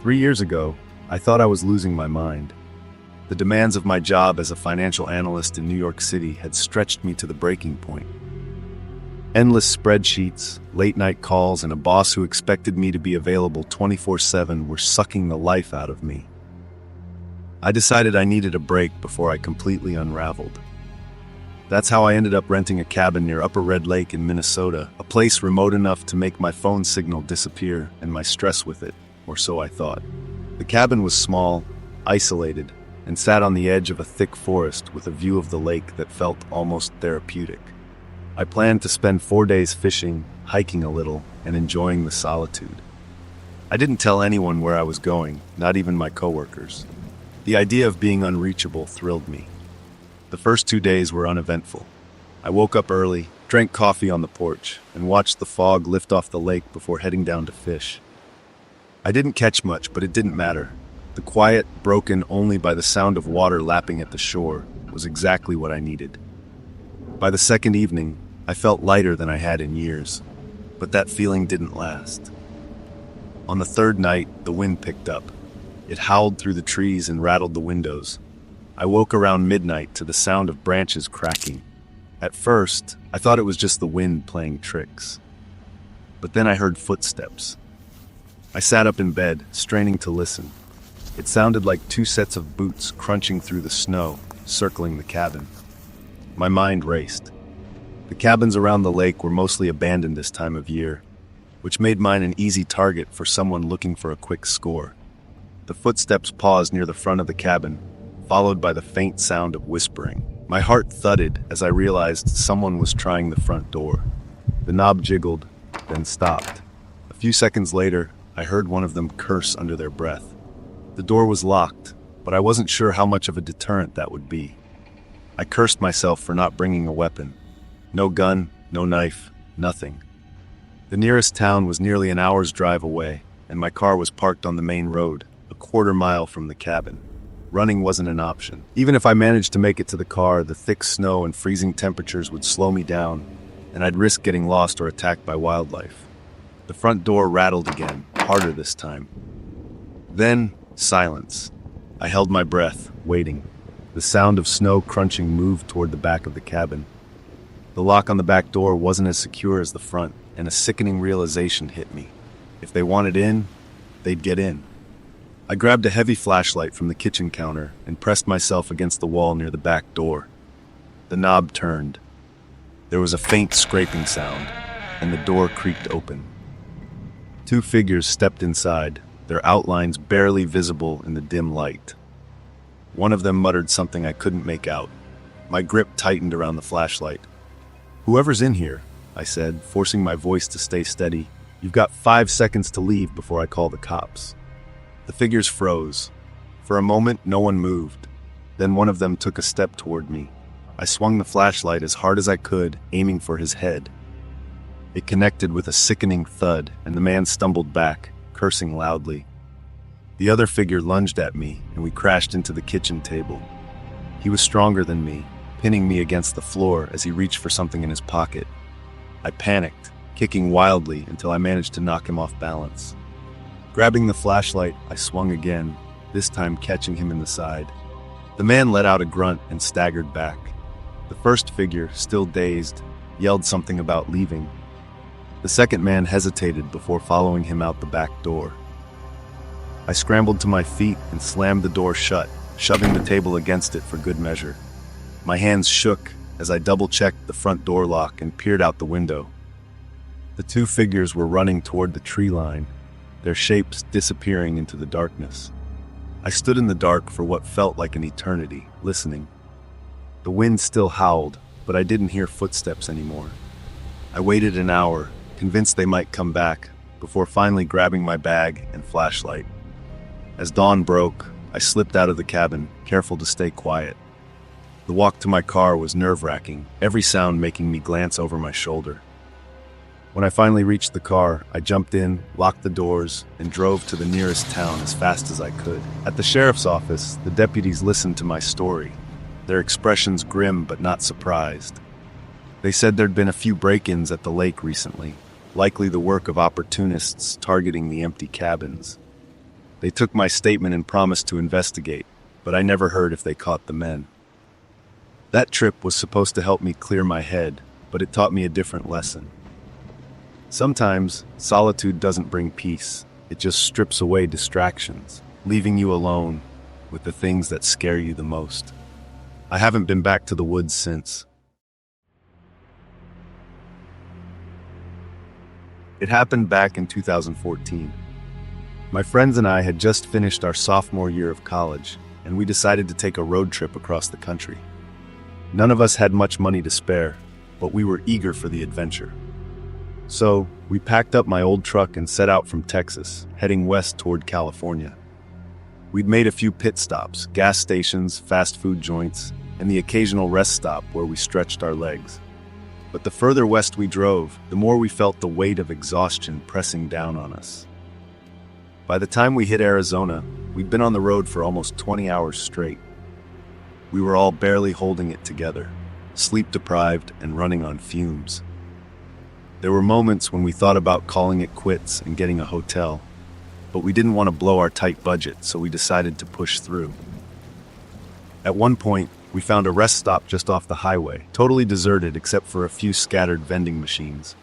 3 years ago, I thought I was losing my mind. The demands of my job as a financial analyst in New York City had stretched me to the breaking point. Endless spreadsheets, late-night calls, and a boss who expected me to be available 24/7 were sucking the life out of me. I decided I needed a break before I completely unraveled. That's how I ended up renting a cabin near Upper Red Lake in Minnesota, a place remote enough to make my phone signal disappear and my stress with it, or so I thought. The cabin was small, isolated, and sat on the edge of a thick forest with a view of the lake that felt almost therapeutic. I planned to spend 4 days fishing, hiking a little, and enjoying the solitude. I didn't tell anyone where I was going, not even my coworkers. The idea of being unreachable thrilled me. The first 2 days were uneventful. I woke up early, drank coffee on the porch, and watched the fog lift off the lake before heading down to fish. I didn't catch much, but it didn't matter. The quiet, broken only by the sound of water lapping at the shore, was exactly what I needed. By the second evening, I felt lighter than I had in years, but that feeling didn't last. On the third night, the wind picked up. It howled through the trees and rattled the windows. I woke around midnight to the sound of branches cracking. At first, I thought it was just the wind playing tricks. But then I heard footsteps. I sat up in bed, straining to listen. It sounded like 2 sets of boots crunching through the snow, circling the cabin. My mind raced. The cabins around the lake were mostly abandoned this time of year, which made mine an easy target for someone looking for a quick score. The footsteps paused near the front of the cabin, followed by the faint sound of whispering. My heart thudded as I realized someone was trying the front door. The knob jiggled, then stopped. A few seconds later, I heard one of them curse under their breath. The door was locked, but I wasn't sure how much of a deterrent that would be. I cursed myself for not bringing a weapon. No gun, no knife, nothing. The nearest town was nearly an hour's drive away, and my car was parked on the main road, a quarter mile from the cabin. Running wasn't an option. Even if I managed to make it to the car, the thick snow and freezing temperatures would slow me down, and I'd risk getting lost or attacked by wildlife. The front door rattled again, harder this time. Then, silence. I held my breath, waiting. The sound of snow crunching moved toward the back of the cabin. The lock on the back door wasn't as secure as the front, and a sickening realization hit me. If they wanted in, they'd get in. I grabbed a heavy flashlight from the kitchen counter and pressed myself against the wall near the back door. The knob turned. There was a faint scraping sound, and the door creaked open. 2 figures stepped inside, their outlines barely visible in the dim light. One of them muttered something I couldn't make out. My grip tightened around the flashlight. "Whoever's in here," I said, forcing my voice to stay steady, "you've got 5 seconds to leave before I call the cops." The figures froze. For a moment, no one moved. Then one of them took a step toward me. I swung the flashlight as hard as I could, aiming for his head. It connected with a sickening thud, and the man stumbled back, cursing loudly. The other figure lunged at me, and we crashed into the kitchen table. He was stronger than me, pinning me against the floor as he reached for something in his pocket. I panicked, kicking wildly until I managed to knock him off balance. Grabbing the flashlight, I swung again, this time catching him in the side. The man let out a grunt and staggered back. The first figure, still dazed, yelled something about leaving. The second man hesitated before following him out the back door. I scrambled to my feet and slammed the door shut, shoving the table against it for good measure. My hands shook as I double-checked the front door lock and peered out the window. The 2 figures were running toward the tree line, their shapes disappearing into the darkness. I stood in the dark for what felt like an eternity, listening. The wind still howled, but I didn't hear footsteps anymore. I waited an hour, convinced they might come back, before finally grabbing my bag and flashlight. As dawn broke, I slipped out of the cabin, careful to stay quiet. The walk to my car was nerve-wracking, every sound making me glance over my shoulder. When I finally reached the car, I jumped in, locked the doors, and drove to the nearest town as fast as I could. At the sheriff's office, the deputies listened to my story, their expressions grim but not surprised. They said there'd been a few break-ins at the lake recently, likely the work of opportunists targeting the empty cabins. They took my statement and promised to investigate, but I never heard if they caught the men. That trip was supposed to help me clear my head, but it taught me a different lesson. Sometimes, solitude doesn't bring peace. It just strips away distractions, leaving you alone with the things that scare you the most. I haven't been back to the woods since. It happened back in 2014. My friends and I had just finished our sophomore year of college, and we decided to take a road trip across the country. None of us had much money to spare, but we were eager for the adventure. So, we packed up my old truck and set out from Texas, heading west toward California. We'd made a few pit stops, gas stations, fast food joints, and the occasional rest stop where we stretched our legs. But the further west we drove, the more we felt the weight of exhaustion pressing down on us. By the time we hit Arizona, we'd been on the road for almost 20 hours straight. We were all barely holding it together, sleep-deprived and running on fumes. There were moments when we thought about calling it quits and getting a hotel, but we didn't want to blow our tight budget, so we decided to push through. At one point, we found a rest stop just off the highway, totally deserted except for a few scattered vending machines.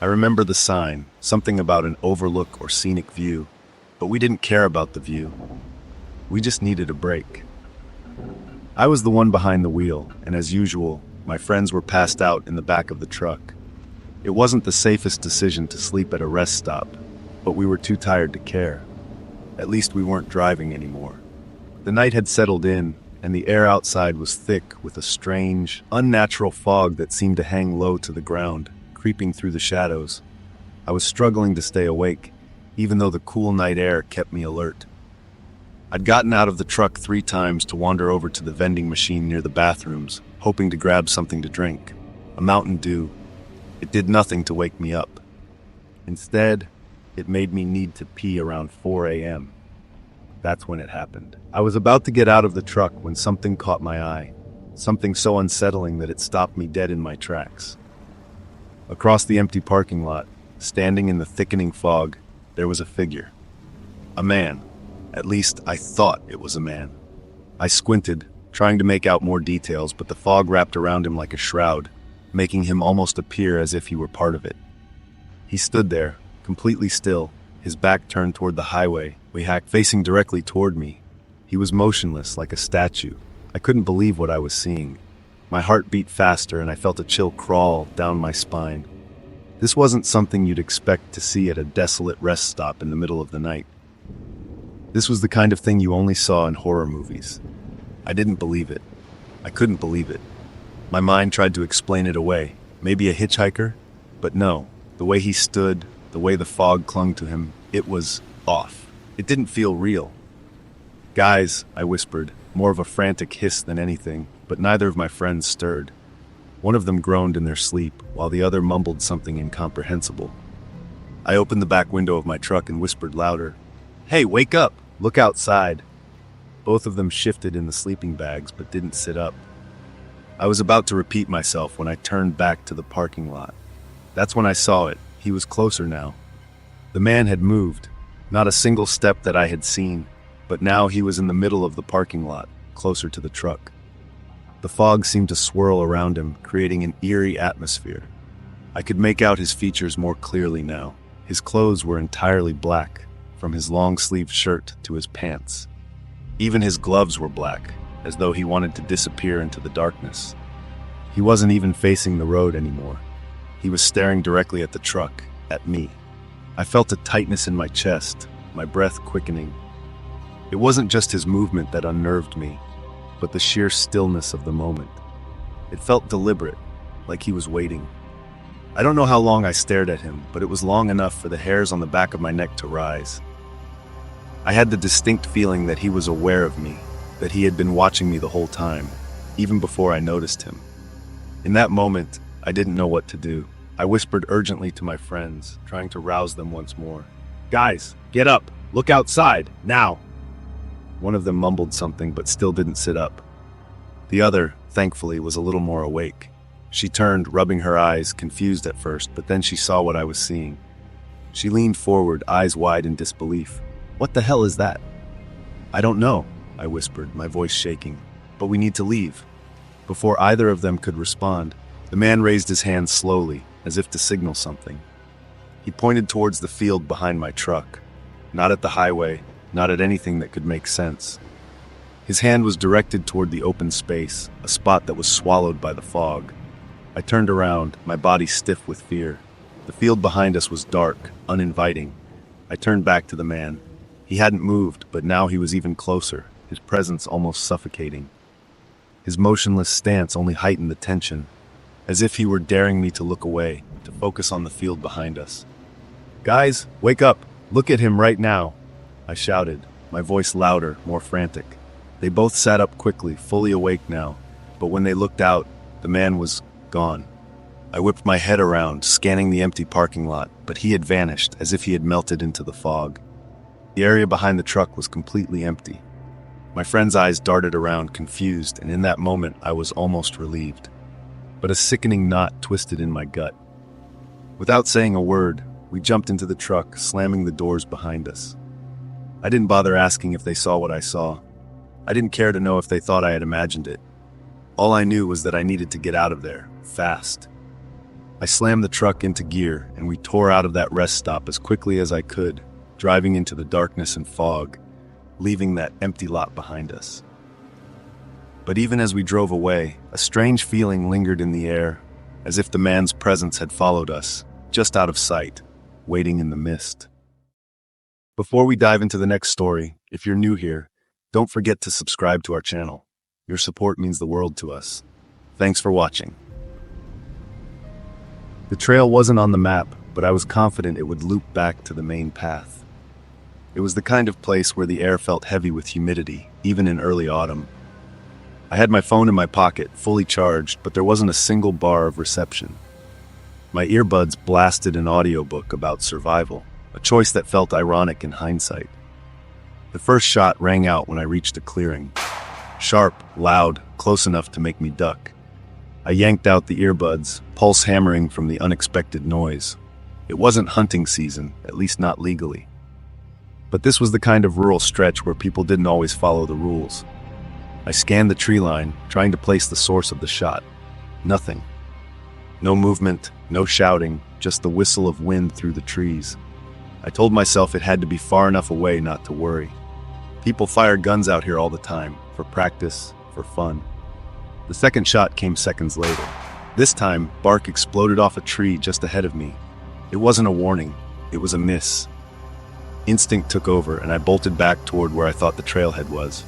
I remember the sign, something about an overlook or scenic view, but we didn't care about the view. We just needed a break. I was the one behind the wheel, and as usual, my friends were passed out in the back of the truck. It wasn't the safest decision to sleep at a rest stop, but we were too tired to care. At least we weren't driving anymore. The night had settled in, and the air outside was thick with a strange, unnatural fog that seemed to hang low to the ground, creeping through the shadows. I was struggling to stay awake, even though the cool night air kept me alert. I'd gotten out of the truck 3 times to wander over to the vending machine near the bathrooms, hoping to grab something to drink. A Mountain Dew. It did nothing to wake me up. Instead, it made me need to pee around 4 a.m. That's when it happened. I was about to get out of the truck when something caught my eye, something so unsettling that it stopped me dead in my tracks. Across the empty parking lot, standing in the thickening fog, there was a figure. A man. At least, I thought it was a man. I squinted, trying to make out more details, but the fog wrapped around him like a shroud, making him almost appear as if he were part of it. He stood there, completely still, his back turned toward the highway, facing directly toward me. He was motionless, like a statue. I couldn't believe what I was seeing. My heart beat faster, and I felt a chill crawl down my spine. This wasn't something you'd expect to see at a desolate rest stop in the middle of the night. This was the kind of thing you only saw in horror movies. I didn't believe it. I couldn't believe it. My mind tried to explain it away. Maybe a hitchhiker? But no. The way he stood, the way the fog clung to him, it was off. It didn't feel real. "Guys," I whispered, more of a frantic hiss than anything, but neither of my friends stirred. One of them groaned in their sleep, while the other mumbled something incomprehensible. I opened the back window of my truck and whispered louder, "Hey, wake up! Look outside." Both of them shifted in the sleeping bags, but didn't sit up. I was about to repeat myself when I turned back to the parking lot. That's when I saw it. He was closer now. The man had moved, not a single step that I had seen, but now he was in the middle of the parking lot, closer to the truck. The fog seemed to swirl around him, creating an eerie atmosphere. I could make out his features more clearly now. His clothes were entirely black, from his long-sleeved shirt to his pants. Even his gloves were black, as though he wanted to disappear into the darkness. He wasn't even facing the road anymore. He was staring directly at the truck, at me. I felt a tightness in my chest, my breath quickening. It wasn't just his movement that unnerved me, but the sheer stillness of the moment. It felt deliberate, like he was waiting. I don't know how long I stared at him, but it was long enough for the hairs on the back of my neck to rise. I had the distinct feeling that he was aware of me, that he had been watching me the whole time, even before I noticed him. In that moment, I didn't know what to do. I whispered urgently to my friends, trying to rouse them once more. "Guys, get up! Look outside, now!" One of them mumbled something but still didn't sit up. The other, thankfully, was a little more awake. She turned, rubbing her eyes, confused at first, but then she saw what I was seeing. She leaned forward, eyes wide in disbelief. What the hell is that? I don't know, I whispered, my voice shaking. But we need to leave. Before either of them could respond, the man raised his hand slowly, as if to signal something. He pointed towards the field behind my truck. Not at the highway, not at anything that could make sense. His hand was directed toward the open space, a spot that was swallowed by the fog. I turned around, my body stiff with fear. The field behind us was dark, uninviting. I turned back to the man. He hadn't moved, but now he was even closer, his presence almost suffocating. His motionless stance only heightened the tension, as if he were daring me to look away, to focus on the field behind us. "Guys, wake up! Look at him right now!" I shouted, my voice louder, more frantic. They both sat up quickly, fully awake now, but when they looked out, the man was gone. I whipped my head around, scanning the empty parking lot, but he had vanished, as if he had melted into the fog. The area behind the truck was completely empty. My friend's eyes darted around, confused, and in that moment I was almost relieved. But a sickening knot twisted in my gut. Without saying a word, we jumped into the truck, slamming the doors behind us. I didn't bother asking if they saw what I saw. I didn't care to know if they thought I had imagined it. All I knew was that I needed to get out of there, fast. I slammed the truck into gear, and we tore out of that rest stop as quickly as I could, driving into the darkness and fog, leaving that empty lot behind us. But even as we drove away, a strange feeling lingered in the air, as if the man's presence had followed us, just out of sight, waiting in the mist. Before we dive into the next story, if you're new here, don't forget to subscribe to our channel. Your support means the world to us. Thanks for watching. The trail wasn't on the map, but I was confident it would loop back to the main path. It was the kind of place where the air felt heavy with humidity, even in early autumn. I had my phone in my pocket, fully charged, but there wasn't a single bar of reception. My earbuds blasted an audiobook about survival, a choice that felt ironic in hindsight. The first shot rang out when I reached a clearing. Sharp, loud, close enough to make me duck. I yanked out the earbuds, pulse hammering from the unexpected noise. It wasn't hunting season, at least not legally. But this was the kind of rural stretch where people didn't always follow the rules. I scanned the tree line, trying to place the source of the shot. Nothing. No movement, no shouting, just the whistle of wind through the trees. I told myself it had to be far enough away not to worry. People fire guns out here all the time, for practice, for fun. The second shot came seconds later. This time, bark exploded off a tree just ahead of me. It wasn't a warning, it was a miss. Instinct took over, and I bolted back toward where I thought the trailhead was.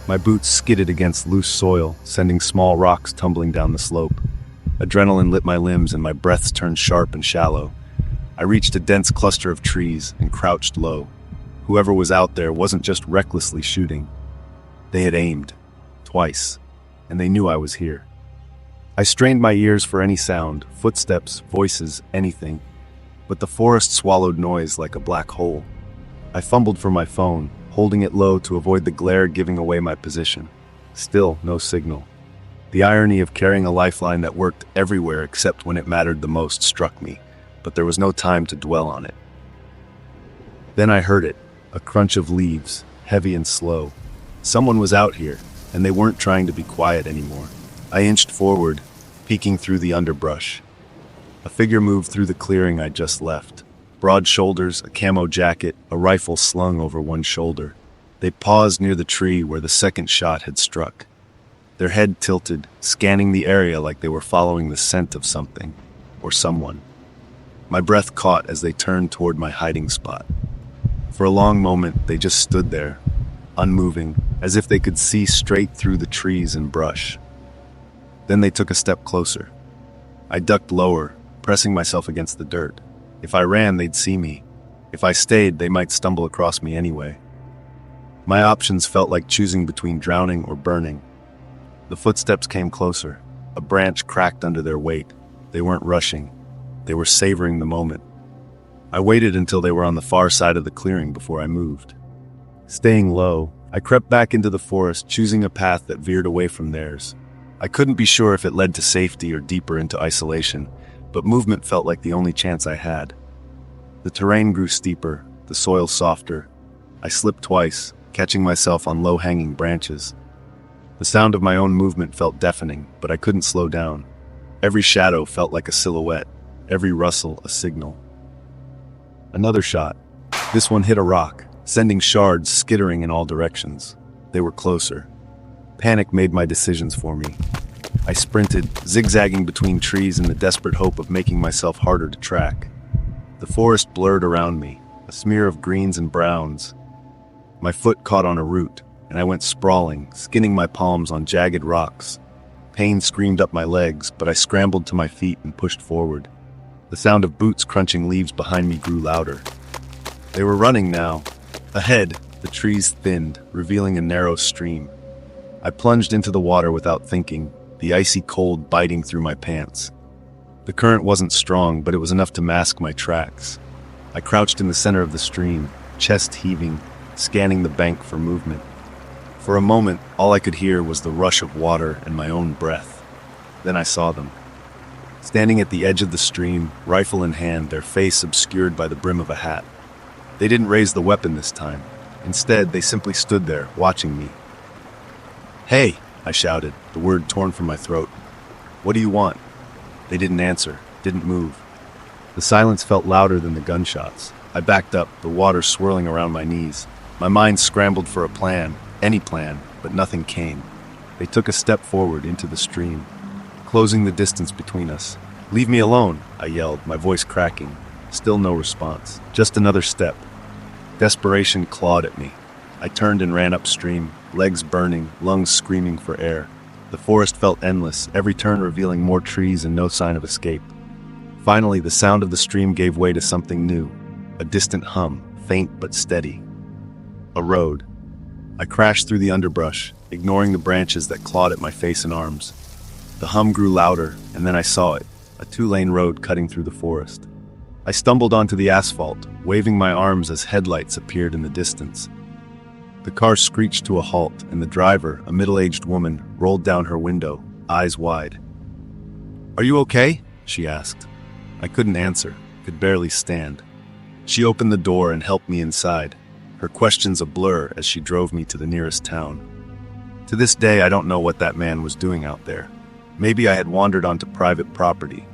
My boots skidded against loose soil, sending small rocks tumbling down the slope. Adrenaline lit my limbs, and my breaths turned sharp and shallow. I reached a dense cluster of trees and crouched low. Whoever was out there wasn't just recklessly shooting. They had aimed, twice, and they knew I was here. I strained my ears for any sound, footsteps, voices, anything, but the forest swallowed noise like a black hole. I fumbled for my phone, holding it low to avoid the glare giving away my position. Still, no signal. The irony of carrying a lifeline that worked everywhere except when it mattered the most struck me, but there was no time to dwell on it. Then I heard it, a crunch of leaves, heavy and slow. Someone was out here, and they weren't trying to be quiet anymore. I inched forward, peeking through the underbrush. A figure moved through the clearing I'd just left. Broad shoulders, a camo jacket, a rifle slung over one shoulder. They paused near the tree where the second shot had struck. Their head tilted, scanning the area like they were following the scent of something, or someone. My breath caught as they turned toward my hiding spot. For a long moment, they just stood there, unmoving, as if they could see straight through the trees and brush. Then they took a step closer. I ducked lower, pressing myself against the dirt. If I ran, they'd see me. If I stayed, they might stumble across me anyway. My options felt like choosing between drowning or burning. The footsteps came closer. A branch cracked under their weight. They weren't rushing. They were savoring the moment. I waited until they were on the far side of the clearing before I moved. Staying low, I crept back into the forest, choosing a path that veered away from theirs. I couldn't be sure if it led to safety or deeper into isolation, but movement felt like the only chance I had. The terrain grew steeper, the soil softer. I slipped twice, catching myself on low-hanging branches. The sound of my own movement felt deafening, but I couldn't slow down. Every shadow felt like a silhouette, every rustle a signal. Another shot. This one hit a rock, sending shards skittering in all directions. They were closer. Panic made my decisions for me. I sprinted, zigzagging between trees in the desperate hope of making myself harder to track. The forest blurred around me, a smear of greens and browns. My foot caught on a root, and I went sprawling, skinning my palms on jagged rocks. Pain screamed up my legs, but I scrambled to my feet and pushed forward. The sound of boots crunching leaves behind me grew louder. They were running now. Ahead, the trees thinned, revealing a narrow stream. I plunged into the water without thinking, the icy cold biting through my pants. The current wasn't strong, but it was enough to mask my tracks. I crouched in the center of the stream, chest heaving, scanning the bank for movement. For a moment, all I could hear was the rush of water and my own breath. Then I saw them. Standing at the edge of the stream, rifle in hand, their face obscured by the brim of a hat. They didn't raise the weapon this time. Instead, they simply stood there, watching me. "Hey!" I shouted, the word torn from my throat. "What do you want?" They didn't answer, didn't move. The silence felt louder than the gunshots. I backed up, the water swirling around my knees. My mind scrambled for a plan, any plan, but nothing came. They took a step forward into the stream, closing the distance between us. "Leave me alone," I yelled, my voice cracking. Still no response, just another step. Desperation clawed at me. I turned and ran upstream, legs burning, lungs screaming for air. The forest felt endless, every turn revealing more trees and no sign of escape. Finally, the sound of the stream gave way to something new, a distant hum, faint but steady. A road. I crashed through the underbrush, ignoring the branches that clawed at my face and arms. The hum grew louder, and then I saw it, a two-lane road cutting through the forest. I stumbled onto the asphalt, waving my arms as headlights appeared in the distance. The car screeched to a halt, and the driver, a middle-aged woman, rolled down her window, eyes wide. "Are you okay?" she asked. I couldn't answer, could barely stand. She opened the door and helped me inside, her questions a blur as she drove me to the nearest town. To this day, I don't know what that man was doing out there. Maybe I had wandered onto private property.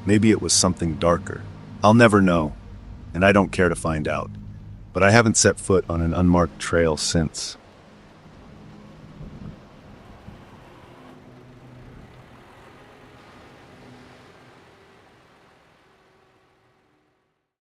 Maybe it was something darker. I'll never know, and I don't care to find out. But I haven't set foot on an unmarked trail since.